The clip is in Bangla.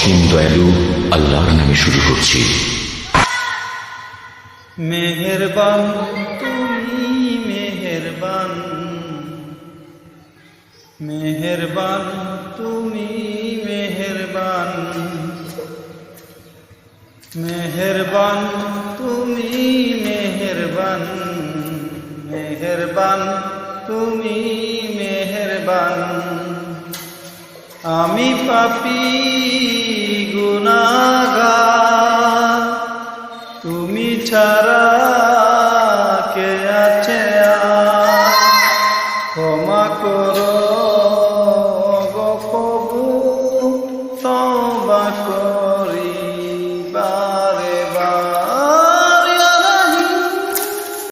অসীম দয়ালু আল্লাহর নামে শুরু করছি। মেহেরবান তুমি মেহেরবান, মেহেরবান তুমি মেহেরবান, মেহেরবান তুমি মেহেরবান, মেহেরবান তুমি মেহেরবান। আমি পাপী গুনাহগার, তুমি ছাড়া